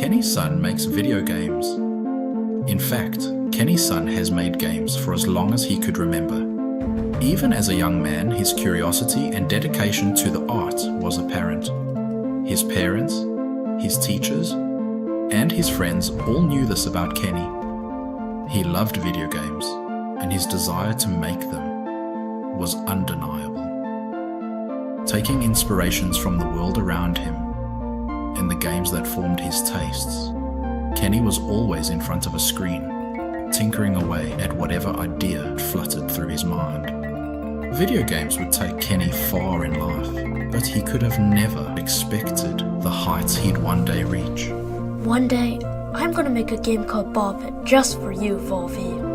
Kenny's son makes video games. In fact, Kenny's son has made games for as long as he could remember. Even as a young man, his curiosity and dedication to the art was apparent. His parents, his teachers, and his friends all knew this about Kenny. He loved video games, and his desire to make them was undeniable. Taking inspirations from the world around him and the games that formed his tastes, Kenny was always in front of a screen, tinkering away at whatever idea fluttered through his mind. Video games would take Kenny far in life, but he could have never expected the heights he'd one day reach. One day, I'm gonna make a game called Ballbylon just for you, Volvi.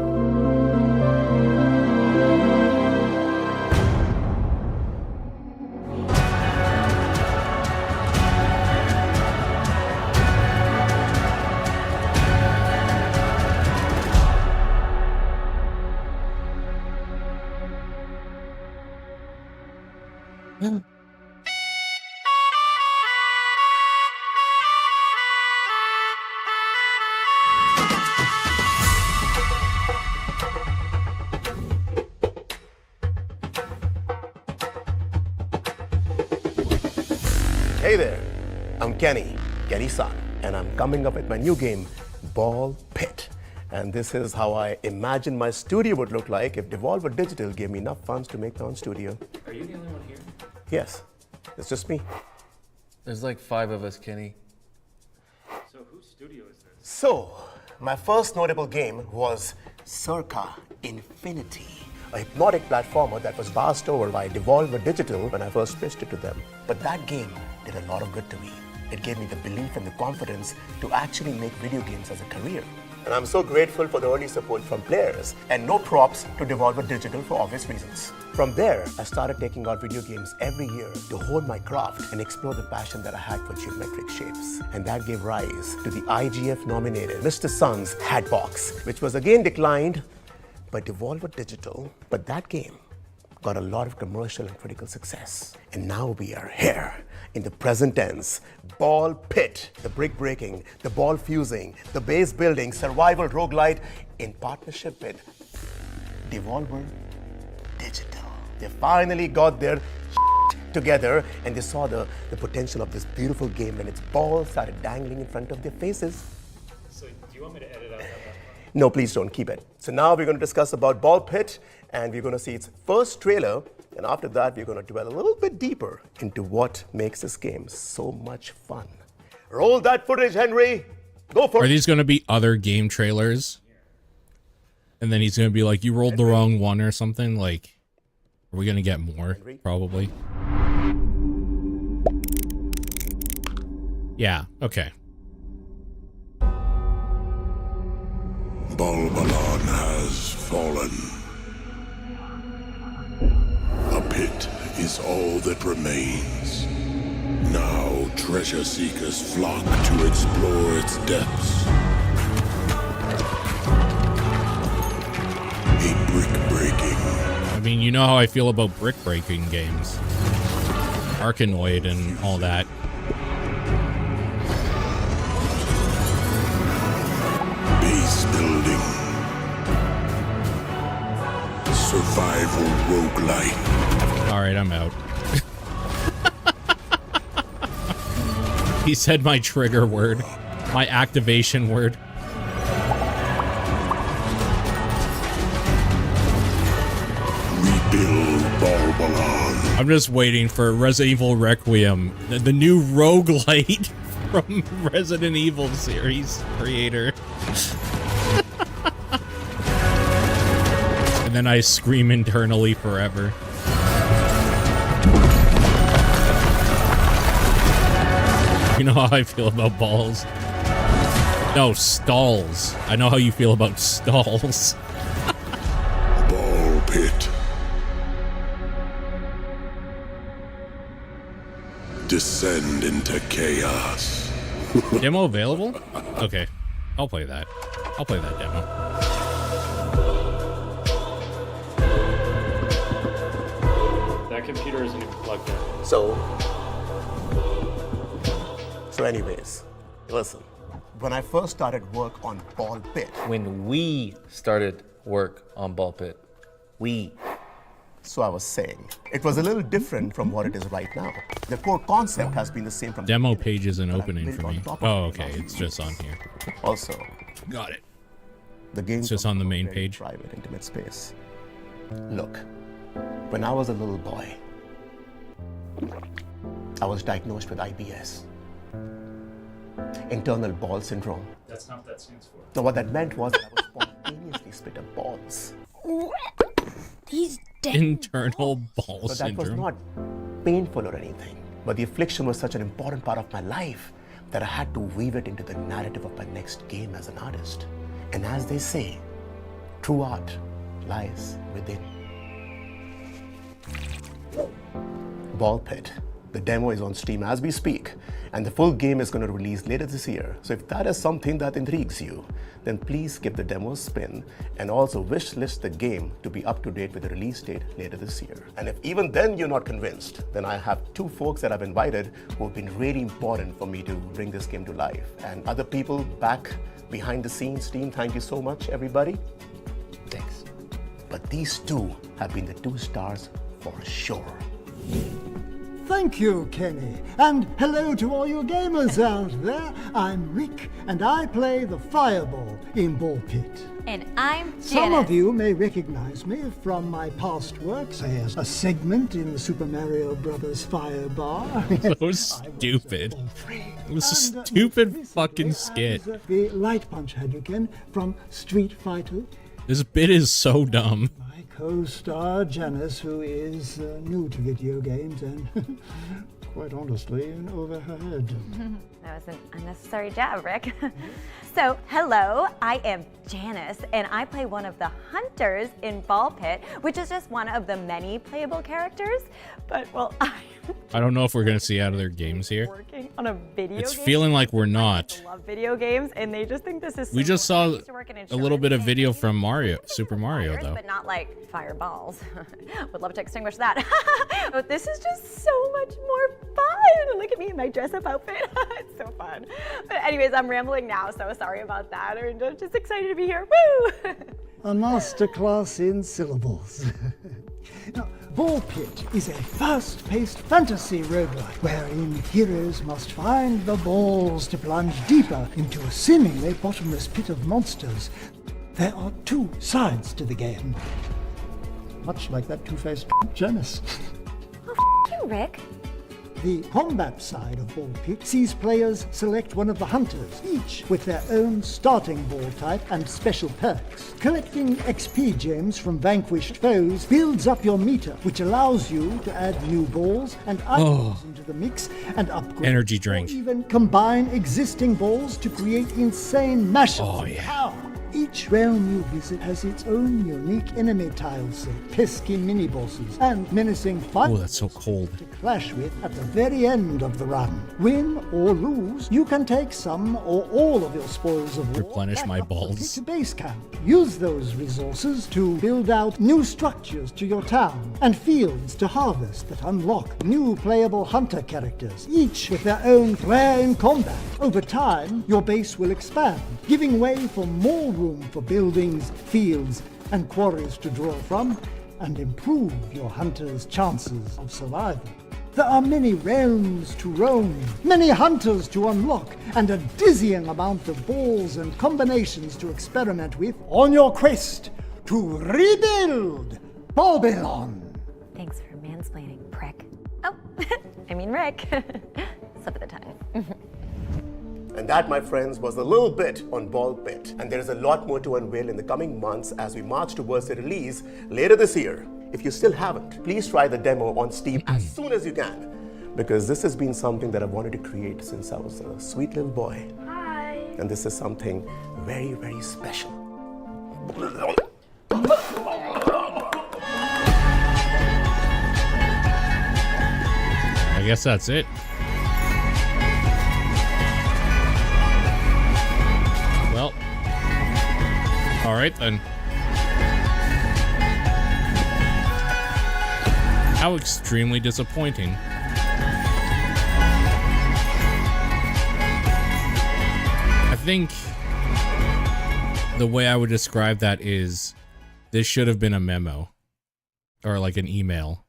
Hey there, I'm Kenny's son, and I'm coming up with my new game, Ball Pit. And this is how I imagine my studio would look like if Devolver Digital gave me enough funds to make my own studio. Are you the only one here? Yes, it's just me. There's like 5 of us, Kenny. So whose studio is this? So, my first notable game was Circa Infinity, a hypnotic platformer that was passed over by Devolver Digital when I first pitched it to them. But that game did a lot of good to me. It gave me the belief and the confidence to actually make video games as a career. And I'm so grateful for the early support from players, and no props to Devolver Digital for obvious reasons. From there, I started taking out video games every year to hone my craft and explore the passion that I had for geometric shapes. And that gave rise to the IGF-nominated Mr. Sun's Hatbox, which was again declined by Devolver Digital, but that game got a lot of commercial and critical success. And now we are here in the present tense. Ball Pit, the brick breaking, the ball fusing, the base building, survival roguelite in partnership with Devolver Digital. They finally got their together and they saw the potential of this beautiful game when its balls started dangling in front of their faces. So do you want me to edit out that? No, please don't, keep it. So now we're going to discuss about Ball Pit, and we're going to see its first trailer, and after that we're going to dwell a little bit deeper into what makes this game so much fun. Roll that footage, Henry. Go for it. Are these going to be other game trailers? And then he's going to be like, you rolled the wrong one or something? Like, are we going to get more? Probably. Yeah, okay. Ballbylon has fallen. A pit is all that remains. Now treasure seekers flock to explore its depths. A brick breaking. I mean, you know how I feel about brick breaking games. Arkanoid and all that. Base building. Survival roguelite. Alright, I'm out. He said my trigger word. My activation word. Rebuild Ballbylon. I'm just waiting for Resident Evil Requiem, the new roguelite from Resident Evil series creator. And then I scream internally forever. You know how I feel about balls? No, stalls. I know how you feel about stalls. Ball pit. Descend into chaos. Demo available? Okay, I'll play that. I'll play that demo. That computer isn't even plugged in. So anyways, listen, when I first started work on Ball Pit. When we started work on Ball Pit, we. So I was saying, it was a little different from what it is right now. The core concept has been the same from Demo the beginning, page isn't but I opening built for on me. top of Oh, it okay. now. It's just on here. Also, Got it. the game It's just on the main page. Private, intimate space. Look, when I was a little boy, I was diagnosed with IBS, internal ball syndrome. That's not what that stands for. Now, what that meant was that I would spontaneously spit up balls. These Internal ball But that was syndrome. not painful or anything. But the affliction was such an important part of my life that I had to weave it into the narrative of my next game as an artist. And as they say, true art lies within. Ball Pit. The demo is on Steam as we speak, and the full game is going to release later this year. So if that is something that intrigues you, then please give the demo a spin and also wish list the game to be up to date with the release date later this year. And if even then you're not convinced, then I have two folks that I've invited who have been really important for me to bring this game to life. And other people back behind the scenes, team, thank you so much, everybody. Thanks. But these two have been the two stars for sure. Thank you, Kenny. And hello to all you gamers out there. I'm Rick, and I play the Fireball in Ball Pit. And I'm Janice. Some of you may recognize me from my past work, say as a segment in the Super Mario Bros. Fire Bar. So stupid. It was a stupid fucking skit. The Light Punch Hadouken from Street Fighter. This bit is so dumb. My co-star Janice, who is new to video games and, quite honestly, in over her head. That was an unnecessary jab, Rick. So, hello, I am Janice, and I play one of the hunters in Ball Pit, which is just one of the many playable characters. But, well, I don't know if we're going to see out of their games here. working on a video It's game. feeling like we're not. I love video games, and they just think this is We so just cool. I saw used to work in a little bit of insurance video banking. from Mario, Super Mario, Fires, though. but not like fireballs. Would love to extinguish that. But this is just so much more fun. Look at me in my dress-up outfit. It's so fun. But anyways, I'm rambling now, so sorry about that. I'm just excited to be here. Woo! A masterclass in syllables. Now, Ball Pit is a fast-paced fantasy roguelike wherein heroes must find the balls to plunge deeper into a seemingly bottomless pit of monsters. There are two sides to the game, much like that two-faced Janice. You, Rick. The combat side of Ball Pit sees players select one of the hunters, each with their own starting ball type and special perks. Collecting XP gems from vanquished foes builds up your meter, which allows you to add new balls and items into the mix and upgrade. Energy drink. Or even combine existing balls to create insane mashups of power. Each realm you visit has its own unique enemy tile set, pesky mini-bosses, and menacing fight Oh, that's so cold. to clash with at the very end of the run. Win or lose, you can take some or all of your spoils of war Replenish back my up the balls. pit base camp. Use those resources to build out new structures to your town and fields to harvest that unlock new playable hunter characters, each with their own flair in combat. Over time, your base will expand, giving way for more room for buildings, fields, and quarries to draw from, and improve your hunters' chances of survival. There are many realms to roam, many hunters to unlock, and a dizzying amount of balls and combinations to experiment with on your quest to rebuild Ballbylon. Thanks for mansplaining, prick. Oh, I mean Rick. Slip of the tongue. And that, my friends, was a little bit on Ball Pit. And there is a lot more to unveil in the coming months as we march towards the release later this year. If you still haven't, please try the demo on Steam as soon as you can, because this has been something that I've wanted to create since I was a sweet little boy. Hi. And this is something very, very special. I guess that's it. Well, all right then. How extremely disappointing. I think the way I would describe that is this should have been a memo or like an email